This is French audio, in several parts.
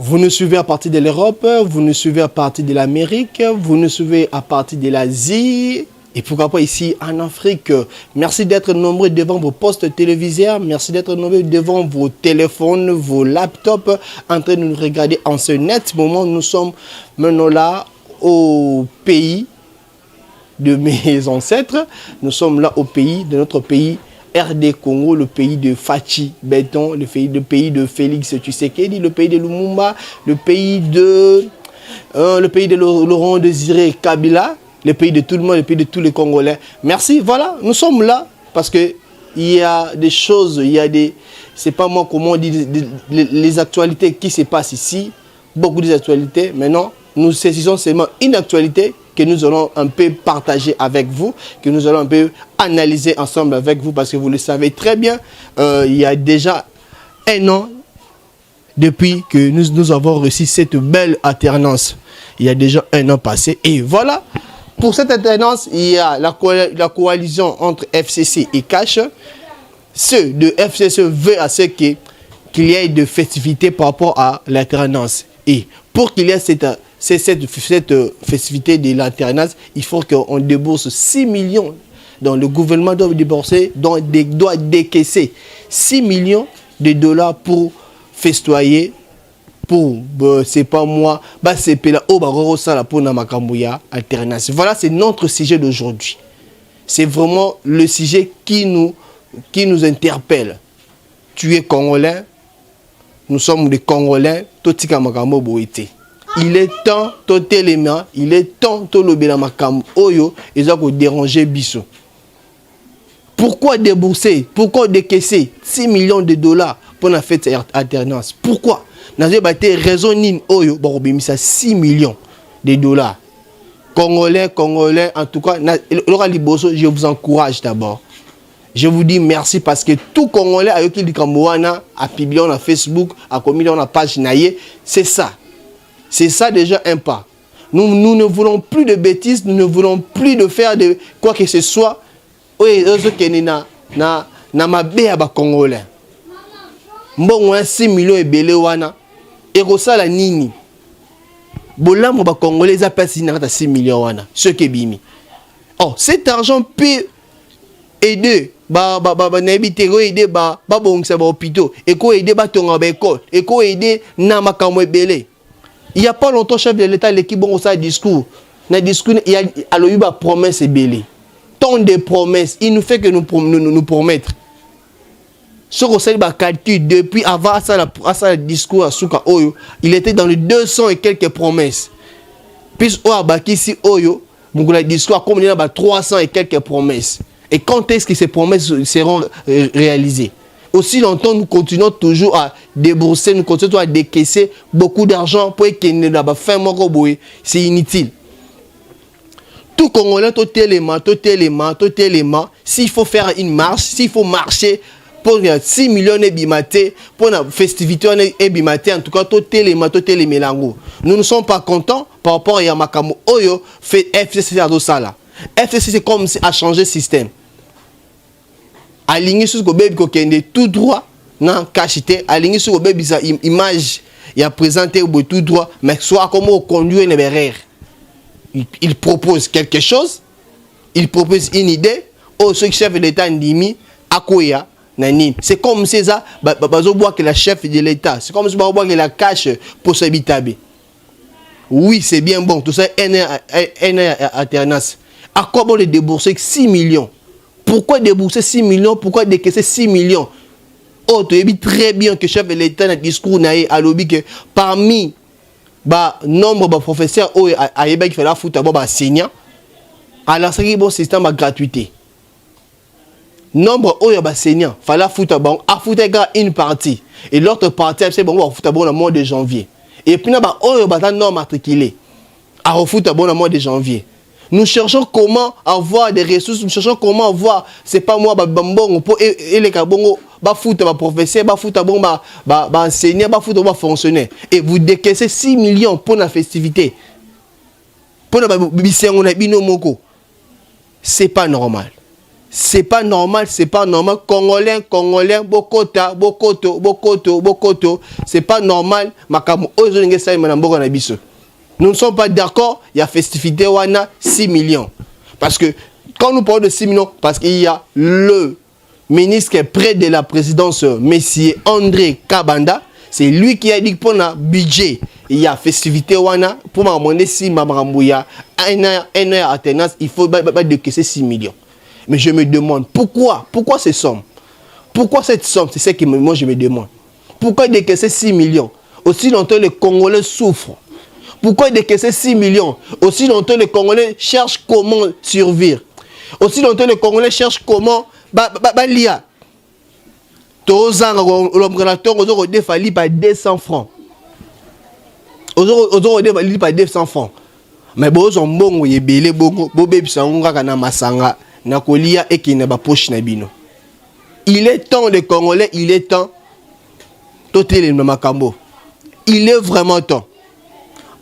Vous nous suivez à partir de l'Europe, vous nous suivez à partir de l'Amérique, vous nous suivez à partir de l'Asie et pourquoi pas ici en Afrique. Merci d'être nombreux devant vos postes téléviseurs, merci d'être nombreux devant vos téléphones, vos laptops, en train de nous regarder en ce net moment. Nous sommes maintenant là au pays de mes ancêtres, nous sommes là au pays de notre pays. RD Congo, le pays de Fachi Béton, le pays de Félix Tshisekedi, le pays de Lumumba, le pays de Laurent Désiré Kabila, le pays de tout le monde, le pays de tous les Congolais. Merci, voilà, nous sommes là parce que il y a des choses, il y a des, c'est pas moi comment on dit les actualités qui se passent ici, beaucoup d'actualités. Maintenant, nous saisissons seulement une actualité que nous allons un peu partager avec vous, que nous allons un peu analyser ensemble avec vous, parce que vous le savez très bien, il y a déjà un an, depuis que nous avons reçu cette belle alternance. Il y a déjà un an passé, et voilà, pour cette alternance, il y a la coalition entre FCC et Cash. Ceux de FCC veulent à ce qu'il y ait de festivités par rapport à l'alternance. Et pour qu'il y ait cette festivité de l'alternance, il faut qu'on débourse 6 millions. Donc le gouvernement doit débourser, doit décaisser 6 millions de dollars pour festoyer, pour, c'est pas moi, c'est là, pour alternance. Voilà, c'est notre sujet d'aujourd'hui. C'est vraiment le sujet qui nous interpelle. Tu es Congolais, nous sommes des Congolais, Totika Makambo Boïté. Il est temps, il est temps, Oyo, ils ont dérangé Bissot. Pourquoi débourser, pourquoi décaisser 6 millions de dollars pour la fête alternance? Pourquoi? Nous avons raison, Oyo, 6 millions de dollars. Congolais, en tout cas, je vous encourage d'abord. Je vous dis merci parce que tout Congolais a dit Kamouana, a publié sur Facebook, a commis dans la page Naye, c'est ça. C'est ça déjà un pas. Nous ne voulons plus de bêtises, nous ne voulons plus de faire de quoi que ce soit. Oui, na mabe à Congolais. Bon, 6 millions et belé wana. Et ça la nini. Bolam ba Congolais a pas 6 millions wana. Ce qui est bimi. Oh, cet argent peut aider aider bongisa ba hôpitaux et ko aider ba tonga ba école et ko aider na makambo ebele. Il n'y a pas longtemps, chef de l'État, l'équipe bon ça discours. Dans le discours, il y a une promesse et belé. Tant de promesses, il nous fait que nous promettre. Ce qu'on sait, calcul depuis avant ça, le discours à Souka Oyo, il était dans les 200 et quelques promesses. Puis ici Oyo, le discours comme il y a 300 et quelques promesses. Et quand est-ce que ces promesses seront réalisées? Aussi longtemps, nous continuons toujours à débourser, nous continuons à décaisser beaucoup d'argent pour qu'il n'y ait pas fin de c'est inutile. Tout Congolais, tout élément, s'il faut faire une marche, s'il faut marcher pour 6 millions de bimaté, pour la festivité de bimaté, en tout cas, tout élément, nous ne sommes pas contents par rapport à Yamakamo Oyo, fait FCC à Dosala. FCC, c'est comme si a changé le système. Aligné sur le bébé qui tout droit, non cachité, aligné sur le bébé, sa image, il a présenté tout droit, mais soit comment conduire les berrères. Il propose quelque chose, il propose une idée, ce chef de l'État Ndimi, Akoya, Nani. C'est comme si ça, que la chef de l'État, c'est comme si que la cache pour s'habiter. Oui, c'est bien bon, tout ça, une alternance. À quoi bon les débourser 6 millions? Pourquoi débourser 6 millions? Pourquoi décaisser 6 millions? Oh, tu sais très bien que le chef de l'État dans le discours a lobby que parmi nombre de professeurs qui fait la foot à enseignants, alors c'est un bon système de gratuité. Nombre d'enseignants, il fallait foot à foot une partie. Et l'autre partie, c'est bon, foot le mois de janvier. Et puis, il y a un nombre matriculé à foot le mois de janvier. Nous cherchons comment avoir des ressources, nous cherchons comment avoir, c'est pas moi, pour les cabongo, foot, professeur, foot, enseignant, foot, fonctionnaire. Et vous décaissez 6 millions pour la festivité. Pour la bisson, c'est pas normal. c'est pas normal, c'est pas normal. Congolais, Bokota, Bokoto, c'est pas normal. Nous ne sommes pas d'accord, il y a festivité wana 6 millions. Parce que quand nous parlons de 6 millions, parce qu'il y a le ministre qui est près de la présidence, Messier André Kabanda, c'est lui qui a dit pour un budget, il y a festivité wana, pour m'amener si Mamrambouya, un heure à tenance, il faut décaisser 6 millions. Mais je me demande, pourquoi ces sommes? Pourquoi cette somme? C'est ce que moi je me demande. Pourquoi décaisser 6 millions? Aussi longtemps les Congolais souffrent. Pourquoi décaisser 6 millions? Aussi longtemps les Congolais cherchent comment survivre. Aussi longtemps les Congolais cherchent comment lier. L'ordinateur défali par 200 francs. Défali par 200 francs. Mais bon, on bon y belé bongo, bobé bisanga kana masanga na kolia et qui ne ba poche na bino. Il est temps les Congolais, il est temps totel le makambo. Il est vraiment temps.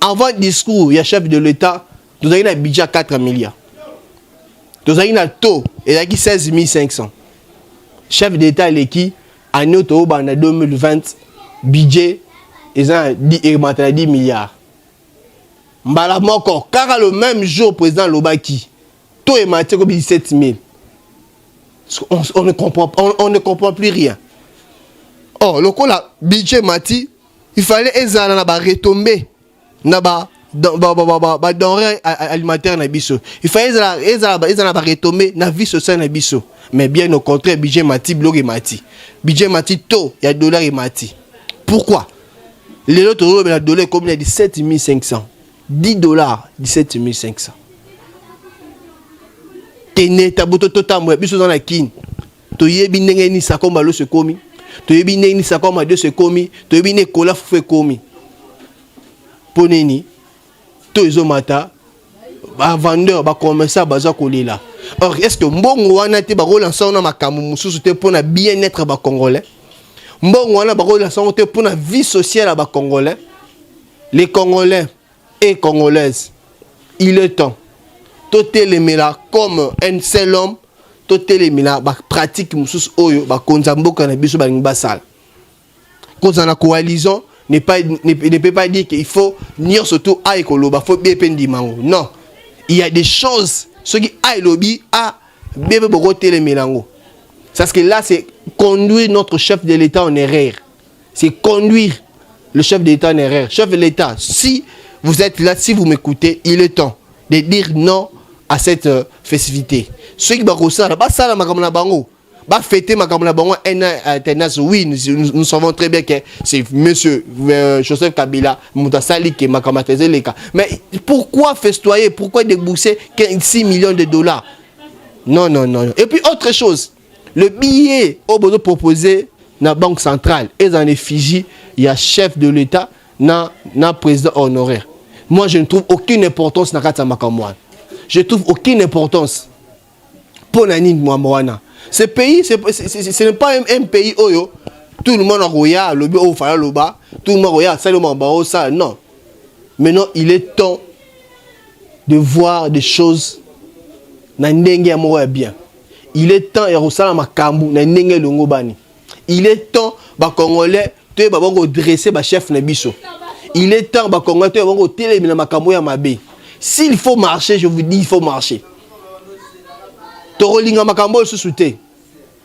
Avant le discours, il y a chef de l'État, nous avons un budget à 4 milliards. Nous avons un taux, il y a 16 500. Chef d'État, l'équipe, en 2020, budget, ils ont 10 milliards. Mbala moko, car le même jour, président Lobaki, taux est maté comme 17 000. On ne comprend plus rien. Oh, le coup là, budget mati, il fallait retomber. Denrée alimentaire na biso. Il fallait retomber na vie sociale na biso. Mais bien au contraire, budget mati bloqué mati. Budget mati taux, il y a dollar et mati. Pourquoi? Les autres euros la dollar comme il y a 17 500. 10 dollars, 17 500. Tene taboto totambo biso dans la kin. To yebi ndenge ni sa komba lo se komi. To yebi ndenge ni sa komba de se komi. To yebi ne kola fe komi. Poneni to ezomata ba vendeur ba commerçant baza kolela. Or est-ce que mbongo wana te ba relancer na makambo mususu te pona bien-être ba congolais? Mbongo wana ba relancer te pona vie sociale ba congolais. Les Congolais et Congolaises, il est temps. Totelemela comme un seul homme, totelemela ba pratique mususu oyo ba konzamboka na biso ba ngbasala. Cause la coalition ne peut pas dire qu'il faut nier surtout à Ekoloba, faut bien pendimango. Non, il y a des choses, ce qui a lobby a bébé boroté les mélango. Parce que là, c'est conduire notre chef de l'État en erreur. C'est conduire le chef de l'État en erreur. Chef de l'État, si vous êtes là, si vous m'écoutez, il est temps de dire non à cette festivité. Ceux qui vont ça, ça la makamna bango. Bah fêter ma comme la bango oui nous savons très bien que c'est monsieur Joseph Kabila Moutasali qui m'a kamatisé les cas. Mais pourquoi festoyer, pourquoi débourser 6 millions de dollars? Non. Et puis autre chose, le billet au besoin proposé na banque centrale et dans les Fidji, il y a chef de l'État na président honoraire. Moi je ne trouve aucune importance na kata makamwa. Je trouve aucune importance pour Nani Mouamouana. Ce pays, ce n'est pas un pays où tout le monde regarde le bureau Fayaloba, tout le monde regarde ça, non. Maintenant, il est temps de voir des choses bien. Il est temps il est temps les Congolais de dresser le chef Nebiso. Il est temps les Congolais de téléménamer. S'il faut marcher, je vous dis, il faut marcher. Torolinga makambo sous-souté.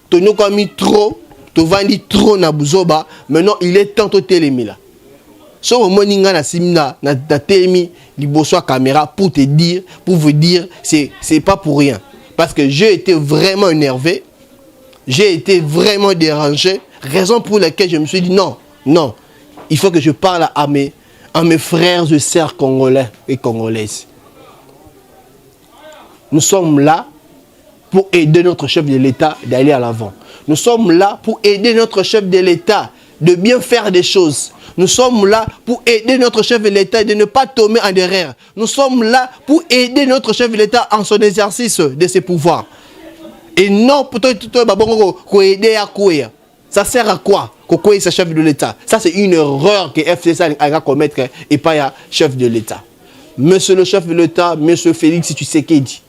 Tonyo kami trop, to vandi trop na buzoba. Maintenant, il est temps de télémila. So moninga na simna na télémi liboso caméra pour te dire, pour vous dire, c'est pas pour rien. Parce que j'ai été vraiment énervé, j'ai été vraiment dérangé. Raison pour laquelle je me suis dit non, il faut que je parle à mes frères et sœurs congolais et congolaises. Nous sommes là pour aider notre chef de l'État d'aller à l'avant. Nous sommes là pour aider notre chef de l'État de bien faire des choses. Nous sommes là pour aider notre chef de l'État de ne pas tomber en erreur. Nous sommes là pour aider notre chef de l'État en son exercice de ses pouvoirs. Et non pour aider à courir. Ça sert à quoi qu'on ce chef de l'État? Ça c'est une erreur que FCC a commettre et pas un chef de l'État. Monsieur le chef de l'État, monsieur Félix Tshisekedi,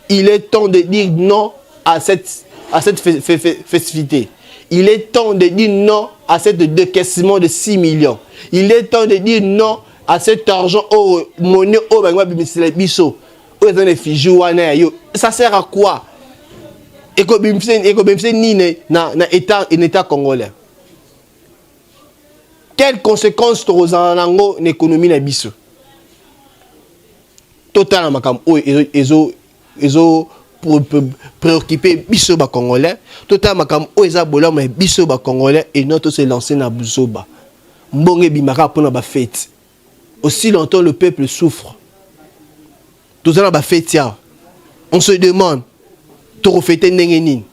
il est temps de dire non à cette festivité. Il est temps de dire non à cette décaissement de 6 millions. Il est temps de dire non à cet argent au monnaie au biso. Ça sert à quoi? Et na état congolais. Quelles conséquences dans l'économie na biso? Total makam ezo préoccupé biso ba congolais. Total makam eza bolama biso ba congolais et notre se lancer na buzoba. Mbonge bimaka pona ba fête. Aussi longtemps le peuple souffre. Tout ça ba fête. On se demande to refêter ndengenine.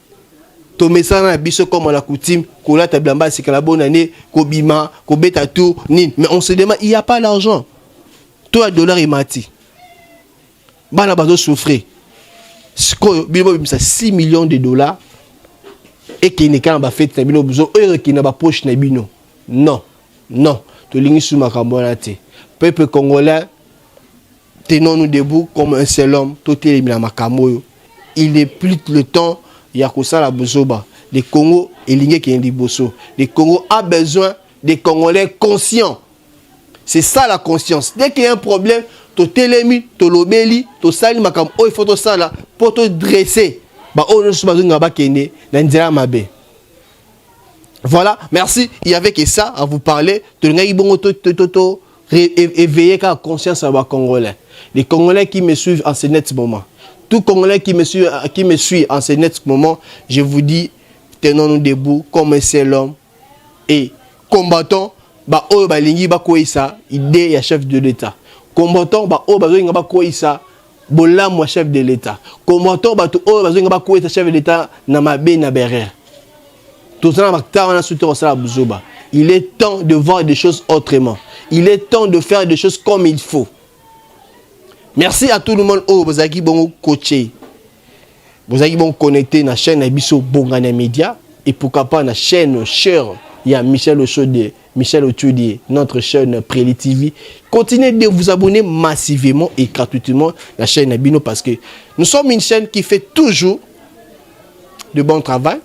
To messana na biso comme la coutume, ko la tablamba c'est que la bonne année, ko bima, ko beta tout nin. Mais on se demande il y a pas l'argent. Toi dollar et mati. Bana bazo souffrir. Ça 6 millions de dollars et qui n'est qu'un fait na bino besoin heure qui n'a pas poche na bino. Non. Non, to lingi sous makambonate. Peuple congolais tenons-nous debout comme un seul homme, tout est la makamoyo. Il n'est plus le temps yakusa la bozoba. Le Congo est ligné qui est liboso. Le Congo a besoin des Congolais conscients. C'est ça la conscience. Dès qu'il y a un problème, to telemi, to lobeli, to sali makam, oh il faut to ça là pour te dresser. Bah oh nous sommes ngaba kende, n'indira mabe. Voilà, merci. Il y avait que ça à vous parler. De éveiller la conscience à les Congolais. Les Congolais qui me suivent en ce net moment. Tout Congolais qui me suit en ce net moment, je vous dis, tenons-nous debout comme un seul homme et combattons. Bah oh bah lingi bah quoi ça, idée ya chef de l'État. Combattons bah oh bah lingi bah quoi ça, bola moi chef de l'État. Combattons bah oh bah lingi bah quoi ça chef de l'État na mabe na berre. Il est temps de voir des choses autrement. Il est temps de faire des choses comme il faut. Merci à tout le monde. Oh, vous avez bon coaché. Vous avez bon connecté na chaîne Abisso Bongana Media et pourquoi pas na chaîne chère. Il y a Michel Ochoudi, notre chaîne Préli TV. Continuez de vous abonner massivement et gratuitement à la chaîne Abino parce que nous sommes une chaîne qui fait toujours de bon travail.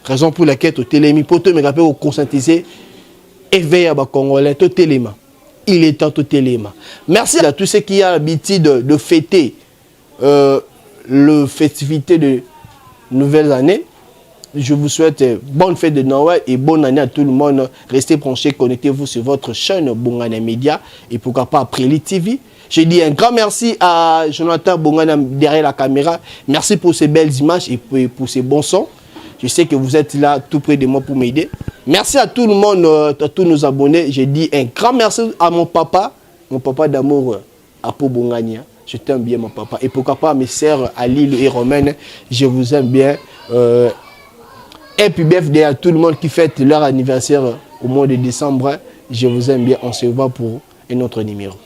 Raison pour laquelle tu télémi pour te me rappeler au conscientiser éveiller à Congolais tout téléma. Il est temps tout téléma. Merci à tous ceux qui ont l'habitude de fêter le festivité de nouvelles années. Je vous souhaite bonne fête de Noël et bonne année à tout le monde. Restez branchés, connectez-vous sur votre chaîne Bongana Media et pourquoi pas Préli TV. Je dis un grand merci à Jonathan Bongana derrière la caméra. Merci pour ces belles images et pour ces bons sons. Je sais que vous êtes là tout près de moi pour m'aider. Merci à tout le monde, à tous nos abonnés. Je dis un grand merci à mon papa d'amour, Apo Bongania. Je t'aime bien mon papa. Et pourquoi pas mes sœurs Ali et Romaine, je vous aime bien. Happy birthday à tout le monde qui fête leur anniversaire au mois de décembre. Je vous aime bien. On se voit pour un autre numéro.